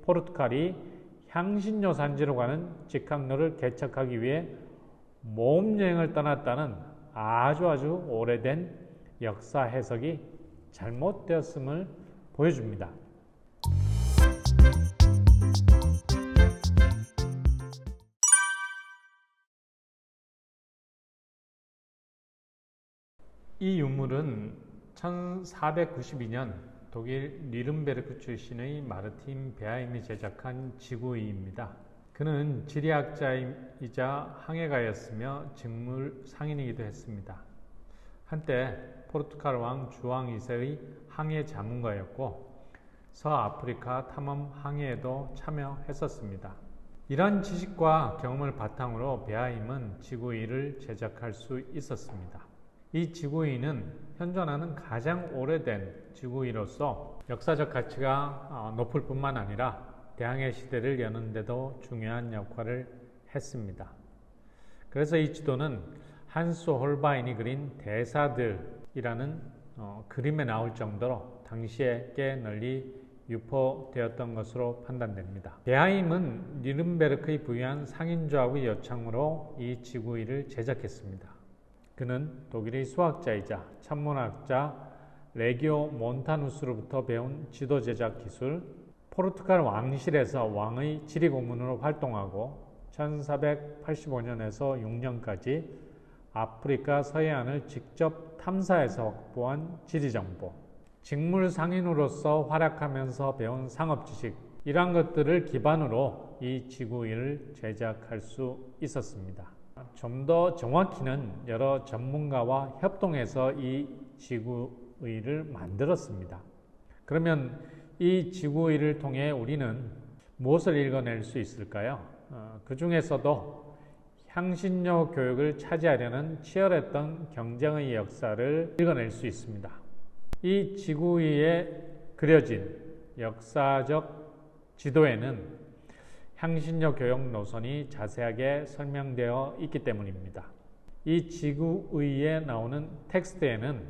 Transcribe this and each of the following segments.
포르투갈이 향신료 산지로 가는 직항로를 개척하기 위해 모험여행을 떠났다는 아주 오래된 역사 해석이 잘못되었음을 보여줍니다. 이 유물은 1492년 독일 뉘른베르크 출신의 마르틴 베하임이 제작한 지구의입니다. 그는 지리학자이자 항해가였으며 직물 상인이기도 했습니다. 한때 포르투갈 왕 주왕 2세의 항해 자문가였고 서아프리카 탐험 항해에도 참여했었습니다. 이러한 지식과 경험을 바탕으로 베하임은 지구의를 제작할 수 있었습니다. 이 지구의는 현존하는 가장 오래된 지구의로서 역사적 가치가 높을 뿐만 아니라 대항해 시대를 여는 데도 중요한 역할을 했습니다. 그래서 이 지도는 한스 홀바인이 그린 대사들이라는 그림에 나올 정도로 당시에 꽤 널리 유포되었던 것으로 판단됩니다. 베하임은 뉘른베르크의 부유한 상인조합의 요청으로 이 지구의를 제작했습니다. 그는 독일의 수학자이자 천문학자 레기오 몬타누스로부터 배운 지도 제작 기술, 포르투갈 왕실에서 왕의 지리고문으로 활동하고 1485년에서 6년까지 아프리카 서해안을 직접 탐사해서 확보한 지리정보, 직물 상인으로서 활약하면서 배운 상업지식, 이러한 것들을 기반으로 이 지구의를 제작할 수 있었습니다. 좀 더 정확히는 여러 전문가와 협동해서 이 지구의를 만들었습니다. 그러면 이 지구의를 통해 우리는 무엇을 읽어낼 수 있을까요? 그 중에서도 향신료 교육을 차지하려는 치열했던 경쟁의 역사를 읽어낼 수 있습니다. 이 지구의에 그려진 역사적 지도에는 향신료 교육 노선이 자세하게 설명되어 있기 때문입니다. 이 지구의에 나오는 텍스트에는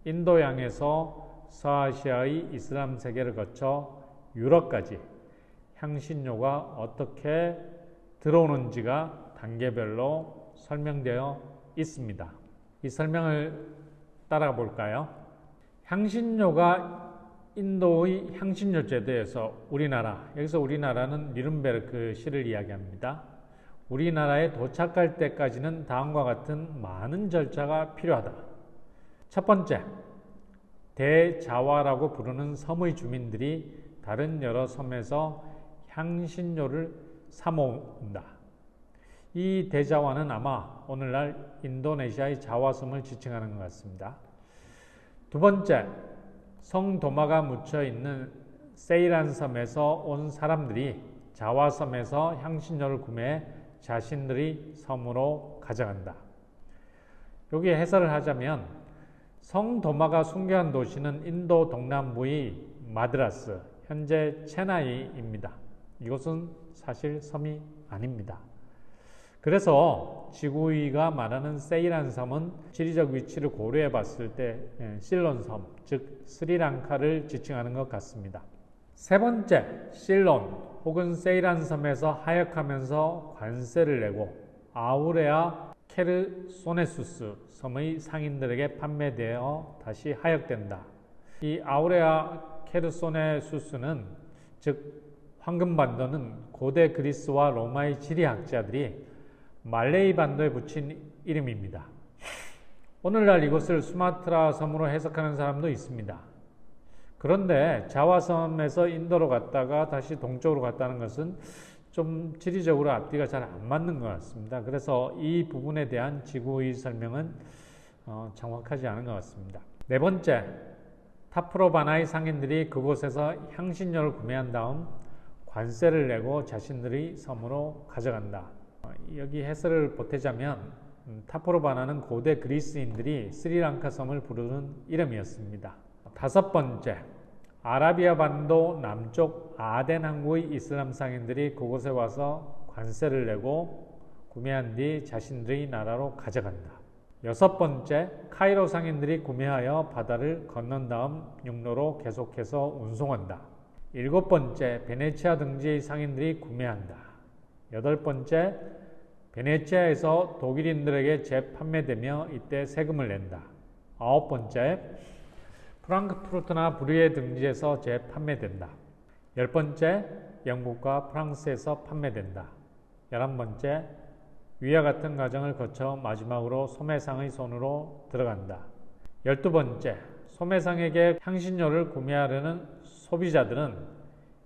인도양에서 서아시아의 이슬람 세계를 거쳐 유럽까지 향신료가 어떻게 들어오는지가 단계별로 설명되어 있습니다. 이 설명을 따라가 볼까요? 향신료가 인도의 향신료 제도에서 우리나라, 여기서 우리나라는 뉘른베르크 시를 이야기합니다. 우리나라에 도착할 때까지는 다음과 같은 많은 절차가 필요하다. 첫 번째, 대자와라고 부르는 섬의 주민들이 다른 여러 섬에서 향신료를 사모은다. 이 대자와는 아마 오늘날 인도네시아의 자와섬을 지칭하는 것 같습니다. 두 번째, 성도마가 묻혀 있는 세이란 섬에서 온 사람들이 자와섬에서 향신료를 구매해 자신들의 섬으로 가져간다. 여기 해설을 하자면 성도마가 순교한 도시는 인도 동남부의 마드라스, 현재 체나이입니다. 이곳은 사실 섬이 아닙니다. 그래서 지구의가 말하는 세이란 섬은 지리적 위치를 고려해 봤을 때 실론 섬, 즉 스리랑카를 지칭하는 것 같습니다. 세 번째, 실론 혹은 세이란 섬에서 하역하면서 관세를 내고 아우레아 케르소네수스 섬의 상인들에게 판매되어 다시 하역된다. 이 아우레아 케르소네수스는, 즉 황금반도는 고대 그리스와 로마의 지리학자들이 말레이 반도에 붙인 이름입니다. 오늘날 이곳을 수마트라 섬으로 해석하는 사람도 있습니다. 그런데 자와섬에서 인도로 갔다가 다시 동쪽으로 갔다는 것은 좀 지리적으로 앞뒤가 잘 안 맞는 것 같습니다. 그래서 이 부분에 대한 지구의 설명은 정확하지 않은 것 같습니다. 네 번째, 타프로바나의 상인들이 그곳에서 향신료를 구매한 다음 관세를 내고 자신들의 섬으로 가져간다. 여기 해설을 보태자면 타프로바나는 고대 그리스인들이 스리랑카 섬을 부르는 이름이었습니다. 다섯 번째, 아라비아 반도 남쪽 아덴 항구의 이슬람 상인들이 그곳에 와서 관세를 내고 구매한 뒤 자신들의 나라로 가져간다. 여섯 번째, 카이로 상인들이 구매하여 바다를 건넌 다음 육로로 계속해서 운송한다. 7번째, 베네치아 등지의 상인들이 구매한다. 8번째, 베네치아에서 독일인들에게 재판매되며 이때 세금을 낸다. 9번째, 프랑크푸르트나 브리에 등지에서 재판매된다. 10번째, 영국과 프랑스에서 판매된다. 11번째, 위와 같은 과정을 거쳐 마지막으로 소매상의 손으로 들어간다. 12번째, 소매상에게 향신료를 구매하려는 소비자들은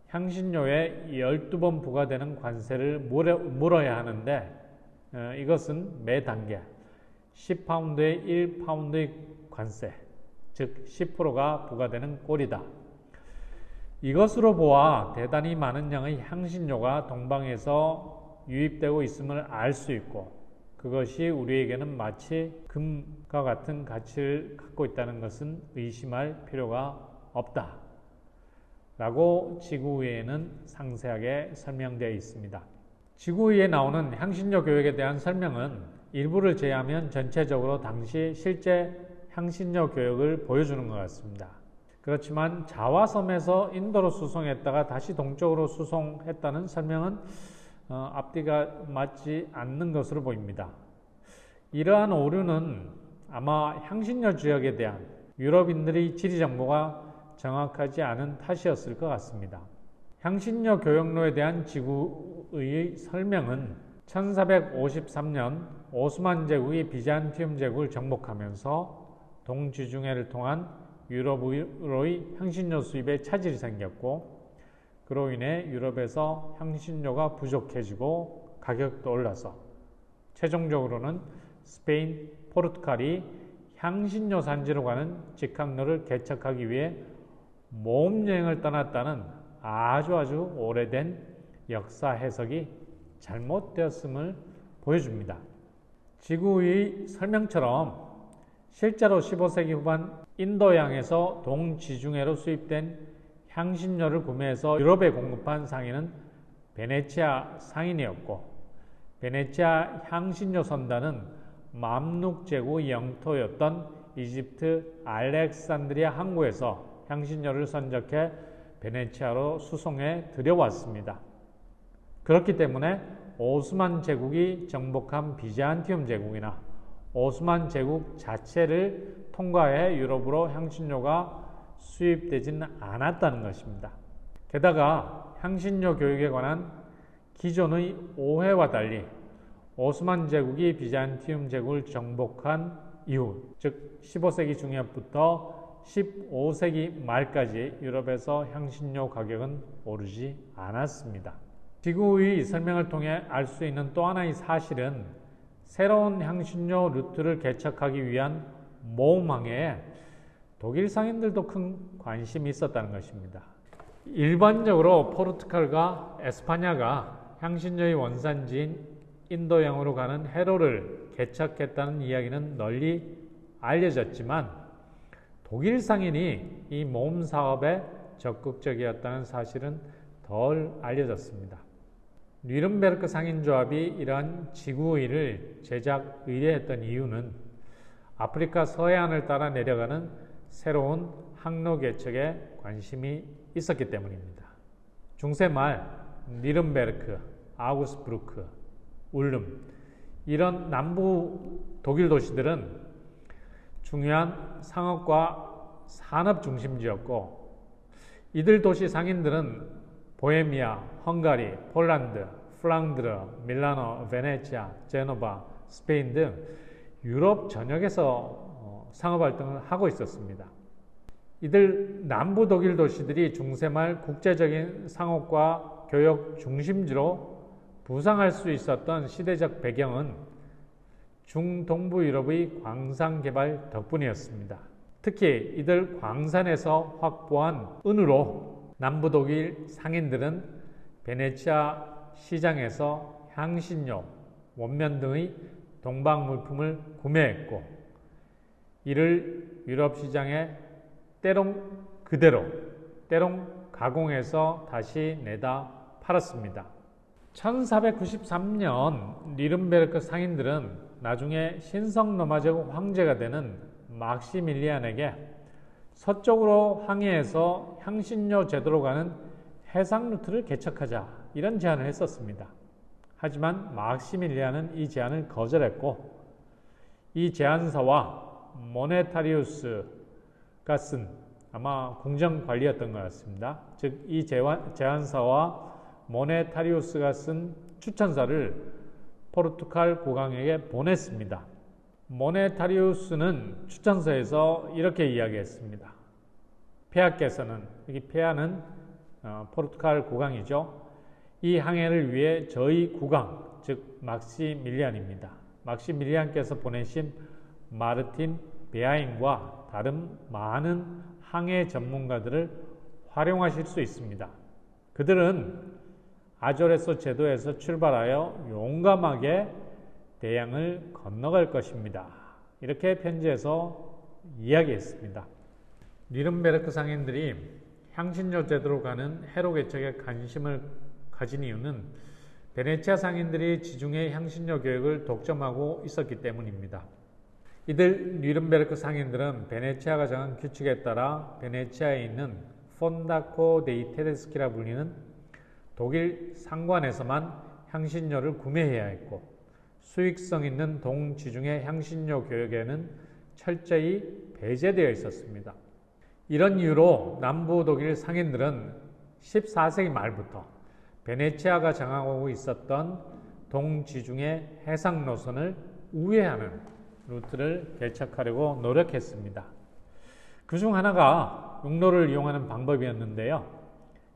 향신료에 12번 부과되는 관세를 물어야 하는데 이것은 매 단계 10파운드에 1파운드의 관세, 즉 10%가 부과되는 꼴이다. 이것으로 보아 대단히 많은 양의 향신료가 동방에서 유입되고 있음을 알 수 있고 그것이 우리에게는 마치 금과 같은 가치를 갖고 있다는 것은 의심할 필요가 없다. 라고 지구위에는 상세하게 설명되어 있습니다. 지구위에 나오는 향신료 교역에 대한 설명은 일부를 제외하면 전체적으로 당시 실제 향신료 교역을 보여주는 것 같습니다. 그렇지만 자와섬에서 인도로 수송했다가 다시 동쪽으로 수송했다는 설명은 앞뒤가 맞지 않는 것으로 보입니다. 이러한 오류는 아마 향신료 지역에 대한 유럽인들의 지리 정보가 정확하지 않은 탓이었을 것 같습니다. 향신료 교역로에 대한 지구의 설명은 1453년 오스만 제국이 비잔티움 제국을 정복하면서 동지중해를 통한 유럽으로의 향신료 수입에 차질이 생겼고 그로 인해 유럽에서 향신료가 부족해지고 가격도 올라서 최종적으로는 스페인, 포르투갈이 향신료 산지로 가는 직항로를 개척하기 위해 모험여행을 떠났다는 아주 오래된 역사 해석이 잘못되었음을 보여줍니다. 지구의 설명처럼 실제로 15세기 후반 인도양에서 동지중해로 수입된 향신료를 구매해서 유럽에 공급한 상인은 베네치아 상인이었고 베네치아 향신료 선단은 맘룩 제국의 영토였던 이집트 알렉산드리아 항구에서 향신료를 선적해 베네치아로 수송해 들여왔습니다. 그렇기 때문에 오스만 제국이 정복한 비잔티움 제국이나 오스만 제국 자체를 통과해 유럽으로 향신료가 수입되지는 않았다는 것입니다. 게다가 향신료 교육에 관한 기존의 오해와 달리 오스만 제국이 비잔티움 제국을 정복한 이후, 즉 15세기 중엽부터 15세기 말까지 유럽에서 향신료 가격은 오르지 않았습니다. 지구의 설명을 통해 알 수 있는 또 하나의 사실은 새로운 향신료 루트를 개척하기 위한 모험항해에 독일 상인들도 큰 관심이 있었다는 것입니다. 일반적으로 포르투갈과 에스파냐가 향신료의 원산지인 인도양으로 가는 해로를 개척했다는 이야기는 널리 알려졌지만 독일 상인이 이 모험 사업에 적극적이었다는 사실은 덜 알려졌습니다. 뉘른베르크 상인조합이 이러한 지구의를 제작 의뢰했던 이유는 아프리카 서해안을 따라 내려가는 새로운 항로 개척에 관심이 있었기 때문입니다. 중세 말 뉘른베르크, 아우구스부르크, 울름 이런 남부 독일 도시들은 중요한 상업과 산업 중심지였고 이들 도시 상인들은 보헤미아, 헝가리, 폴란드, 플랑드르, 밀라노, 베네치아, 제노바, 스페인 등 유럽 전역에서 상업활동을 하고 있었습니다. 이들 남부 독일 도시들이 중세말 국제적인 상업과 교역 중심지로 부상할 수 있었던 시대적 배경은 중동부 유럽의 광산 개발 덕분이었습니다. 특히 이들 광산에서 확보한 은으로 남부 독일 상인들은 베네치아 시장에서 향신료, 원면 등의 동방 물품을 구매했고 이를 유럽 시장에 때론 그대로, 때론 가공해서 다시 내다 팔았습니다. 1493년 뉘른베르크 상인들은 나중에 신성 로마 제국 황제가 되는 막시밀리안에게 서쪽으로 항해해서 향신료 제도로 가는 해상 루트를 개척하자 이런 제안을 했었습니다. 하지만 막시밀리안은 이 제안을 거절했고 이 제안서와 모네타리우스가 쓴 아마 궁정관리였던 것 같습니다. 즉 이 제안서와 모네타리우스가 쓴 추천서를 포르투갈 국왕에게 보냈습니다. 모네타리우스는 추천서에서 이렇게 이야기했습니다. 폐하께서는, 여기 폐하는 포르투갈 국왕이죠. 이 항해를 위해 저희 국왕, 즉 막시밀리안입니다. 막시밀리안께서 보내신 마르틴 베하임과 다른 많은 항해 전문가들을 활용하실 수 있습니다. 그들은 아조레스 제도에서 출발하여 용감하게 대양을 건너갈 것입니다. 이렇게 편지에서 이야기했습니다. 뉘른베르크 상인들이 향신료 제도로 가는 해로 개척에 관심을 가진 이유는 베네치아 상인들이 지중해 향신료 교역을 독점하고 있었기 때문입니다. 이들 뉘른베르크 상인들은 베네치아가 정한 규칙에 따라 베네치아에 있는 폰다코 데이 테데스키라 불리는 독일 상관에서만 향신료를 구매해야 했고 수익성 있는 동지중해 향신료 교역에는 철저히 배제되어 있었습니다. 이런 이유로 남부 독일 상인들은 14세기 말부터 베네치아가 정하고 있었던 동지중해 해상 노선을 우회하는 루트를 개척하려고 노력했습니다. 그중 하나가 육로를 이용하는 방법이었는데요.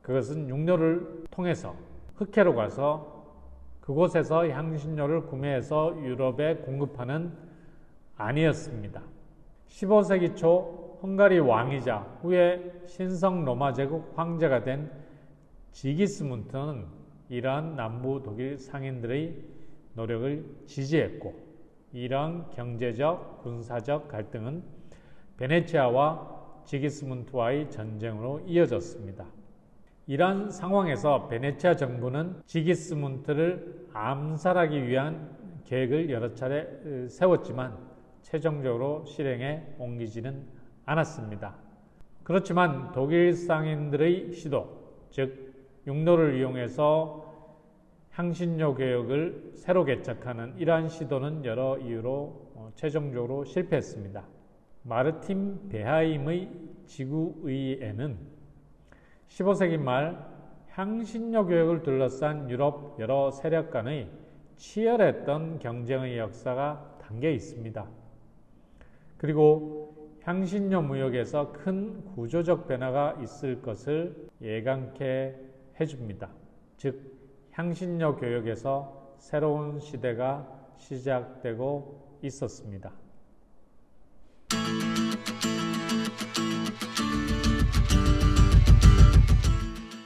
그것은 육로를 통해서 흑해로 가서 그곳에서 향신료를 구매해서 유럽에 공급하는 아니었습니다. 15세기 초 헝가리 왕이자 후에 신성 로마 제국 황제가 된 지기스문트는 이러한 남부 독일 상인들의 노력을 지지했고 이러한 경제적, 군사적 갈등은 베네치아와 지기스문트와의 전쟁으로 이어졌습니다. 이러한 상황에서 베네치아 정부는 지기스문트를 암살하기 위한 계획을 여러 차례 세웠지만 최종적으로 실행에 옮기지는 않았습니다. 그렇지만 독일 상인들의 시도, 즉 육로를 이용해서 향신료 교역을 새로 개척하는 이러한 시도는 여러 이유로 최종적으로 실패했습니다. 마르틴 베하임의 지구의회는 15세기 말 향신료 교역을 둘러싼 유럽 여러 세력 간의 치열했던 경쟁의 역사가 담겨 있습니다. 그리고 향신료 무역에서 큰 구조적 변화가 있을 것을 예감케 해줍니다. 즉 향신료 교역에서 새로운 시대가 시작되고 있었습니다.